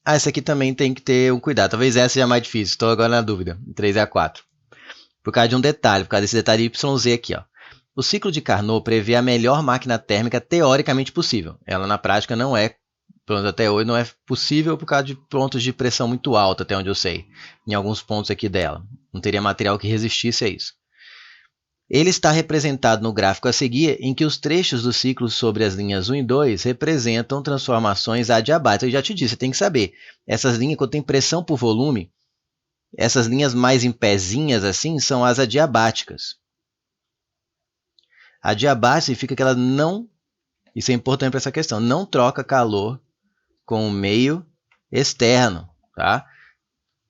Ah, essa aqui também tem que ter um cuidado. Talvez essa seja mais difícil. Estou agora na dúvida. 3 e a 4. Por causa de um detalhe, por causa desse detalhe YZ aqui, ó. O ciclo de Carnot prevê a melhor máquina térmica teoricamente possível. Ela na prática não é, pelo menos até hoje, não é possível por causa de pontos de pressão muito alta, até onde eu sei. Em alguns pontos aqui dela. Não teria material que resistisse a isso. Ele está representado no gráfico a seguir, em que os trechos do ciclo sobre as linhas 1 e 2 representam transformações adiabáticas. Eu já te disse, você tem que saber. Essas linhas, quando tem pressão por volume, essas linhas mais em pezinhas assim, são as adiabáticas. A diabática significa que ela não, isso é importante para essa questão, não troca calor com o meio externo. Tá?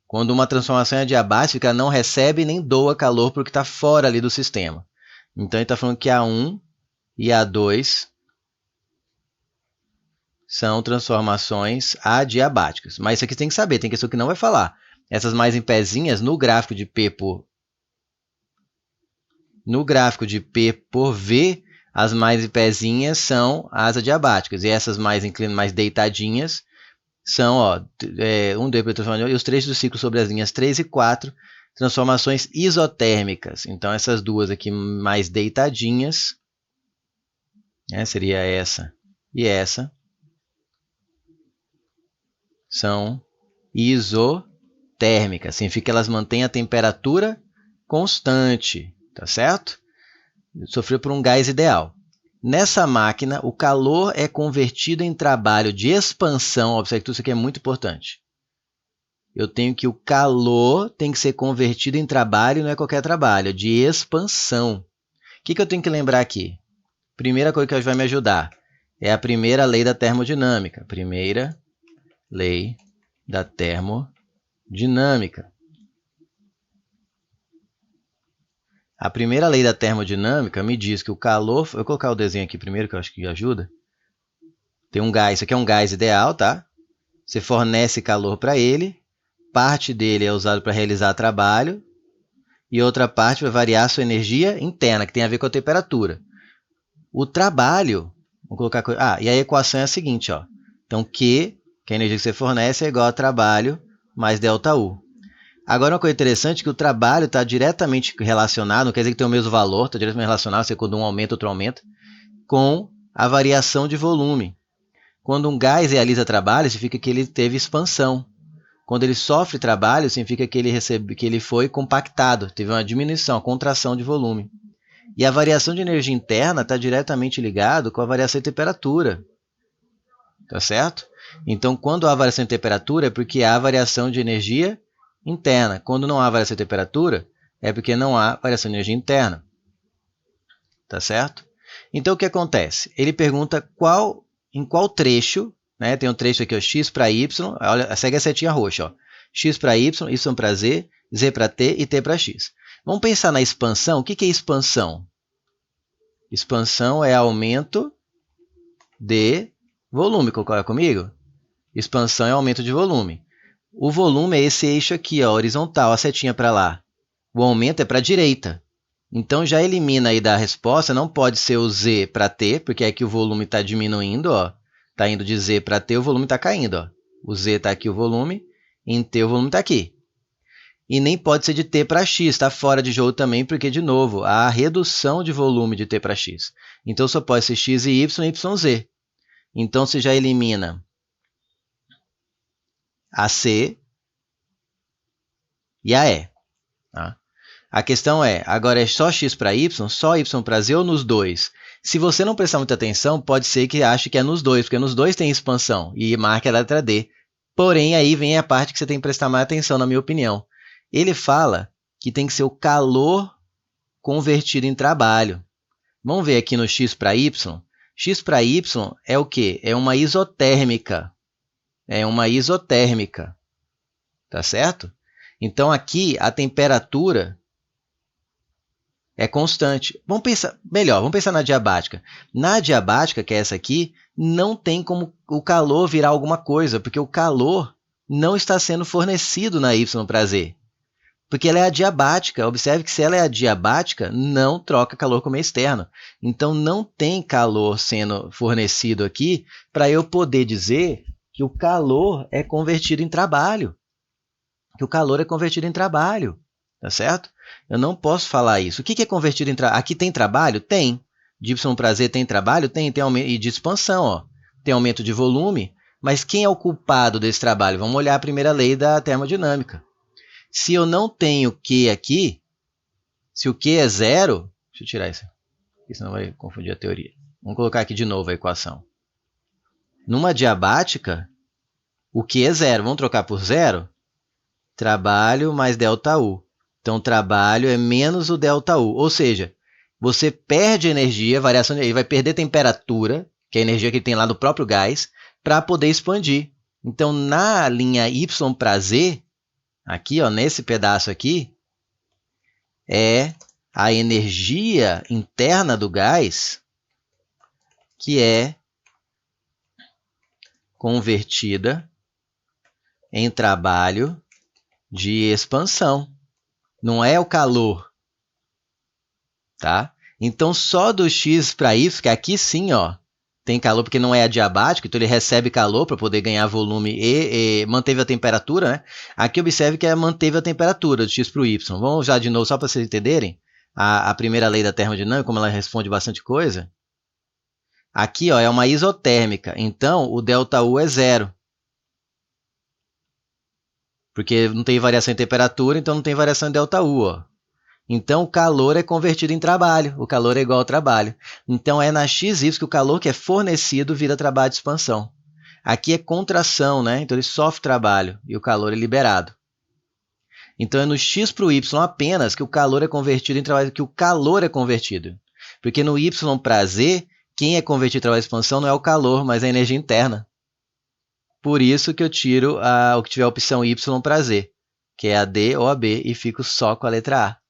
Quando uma transformação é adiabática, ela não recebe nem doa calor para o que está fora ali do sistema. Então ele está falando que A1 e A2 são transformações adiabáticas. Mas isso aqui você tem que saber, tem questão que não vai falar. Essas mais em pezinhas, no gráfico de P por V, as mais em pezinhas são as adiabáticas. E essas mais inclinadas, mais deitadinhas, são e os trechos do ciclo sobre as linhas 3 e 4, transformações isotérmicas. Então, essas duas aqui mais deitadinhas, seria essa e essa, são isotérmicas. Significa que elas mantêm a temperatura constante, tá certo? Sofreu por um gás ideal. Nessa máquina, o calor é convertido em trabalho de expansão. Observe que isso aqui é muito importante. Eu tenho que o calor tem que ser convertido em trabalho, não é qualquer trabalho, é de expansão. O que eu tenho que lembrar aqui? Primeira coisa que vai me ajudar é a primeira lei da termodinâmica. Primeira lei da termodinâmica. A primeira lei da termodinâmica me diz que o calor... Eu vou colocar o desenho aqui primeiro, que eu acho que ajuda. Tem um gás, isso aqui é um gás ideal, tá? Você fornece calor para ele, parte dele é usado para realizar trabalho, e outra parte vai variar a sua energia interna, que tem a ver com a temperatura. O trabalho, vamos colocar... e a equação é a seguinte, ó. Então, que a energia que você fornece é igual a trabalho mais ΔU. Agora, uma coisa interessante é que o trabalho está diretamente relacionado, não quer dizer que tem o mesmo valor, está diretamente relacionado, se quando um aumenta, outro aumenta, com a variação de volume. Quando um gás realiza trabalho, significa que ele teve expansão. Quando ele sofre trabalho, significa que ele foi compactado, teve uma diminuição, uma contração de volume. E a variação de energia interna está diretamente ligado com a variação de temperatura. Tá certo? Então, quando há variação de temperatura, é porque há variação de energia interna. Quando não há variação de temperatura, é porque não há variação de energia interna. Tá certo? Então, o que acontece? Ele pergunta em qual trecho, né? Tem um trecho aqui, ó, x para y, olha, segue a setinha roxa, ó, x para y para z para t e t para x. Vamos pensar na expansão. O que é expansão? Expansão é aumento de volume, concorda comigo? Expansão é aumento de volume. O volume é esse eixo aqui, ó, horizontal, a setinha para lá. O aumento é para a direita. Então, já elimina aí da resposta, não pode ser o z para t, porque é que o volume está diminuindo, ó. Está indo de z para t, o volume está caindo, ó. O z está aqui, o volume, em t o volume está aqui. E nem pode ser de t para x, está fora de jogo também, porque, de novo, há a redução de volume de t para x. Então, só pode ser x e yz. Então, você já elimina a C e a E. Tá? A questão é, agora é só x para y, só y para z ou nos dois? Se você não prestar muita atenção, pode ser que ache que é nos dois, porque nos dois tem expansão e marca a letra D. Porém, aí vem a parte que você tem que prestar mais atenção, na minha opinião. Ele fala que tem que ser o calor convertido em trabalho. Vamos ver aqui no x para y. X para y é o quê? É uma isotérmica. É uma isotérmica. Tá certo? Então, aqui, a temperatura é constante. Vamos pensar melhor, vamos pensar na diabática. Na diabática, que é essa aqui, não tem como o calor virar alguma coisa, porque o calor não está sendo fornecido na Y para Z. Porque ela é adiabática. Observe que se ela é adiabática, não troca calor com o meio externo. Então, não tem calor sendo fornecido aqui para eu poder dizer que o calor é convertido em trabalho. Que o calor é convertido em trabalho. Tá certo? Eu não posso falar isso. O que é convertido em trabalho? Aqui tem trabalho? Tem. De Y para Z tem trabalho? Tem aumento e de expansão. Ó. Tem aumento de volume. Mas quem é o culpado desse trabalho? Vamos olhar a primeira lei da termodinâmica. Se eu não tenho Q aqui, se o Q é zero, deixa eu tirar isso, senão vai confundir a teoria. Vamos colocar aqui de novo a equação. Numa adiabática, o Q é zero. Vamos trocar por zero? Trabalho mais ΔU. Então, trabalho é menos o ΔU. Ou seja, você perde energia, variação de energia, vai perder temperatura, que é a energia que tem lá no próprio gás, para poder expandir. Então, na linha Y para Z, aqui, ó, nesse pedaço aqui, é a energia interna do gás que é convertida em trabalho de expansão. Não é o calor. Tá? Então, só do X para Y, que aqui sim, ó, tem calor porque não é adiabático, então ele recebe calor para poder ganhar volume e manteve a temperatura, né? Aqui observe que manteve a temperatura do X para o Y. Vamos usar de novo só para vocês entenderem a primeira lei da termodinâmica, como ela responde bastante coisa. Aqui, ó, é uma isotérmica, então o ΔU é zero. Porque não tem variação em temperatura, então não tem variação em ΔU, ó. Então, o calor é convertido em trabalho. O calor é igual ao trabalho. Então, é na XY que o calor que é fornecido vira trabalho de expansão. Aqui é contração, né? Então, ele sofre trabalho e o calor é liberado. Então, é no X para o Y apenas que o calor é convertido em trabalho, que o calor é convertido. Porque no Y para Z, quem é convertido em trabalho de expansão não é o calor, mas a energia interna. Por isso que eu tiro o que tiver a opção Y para Z, que é a D ou a B, e fico só com a letra A.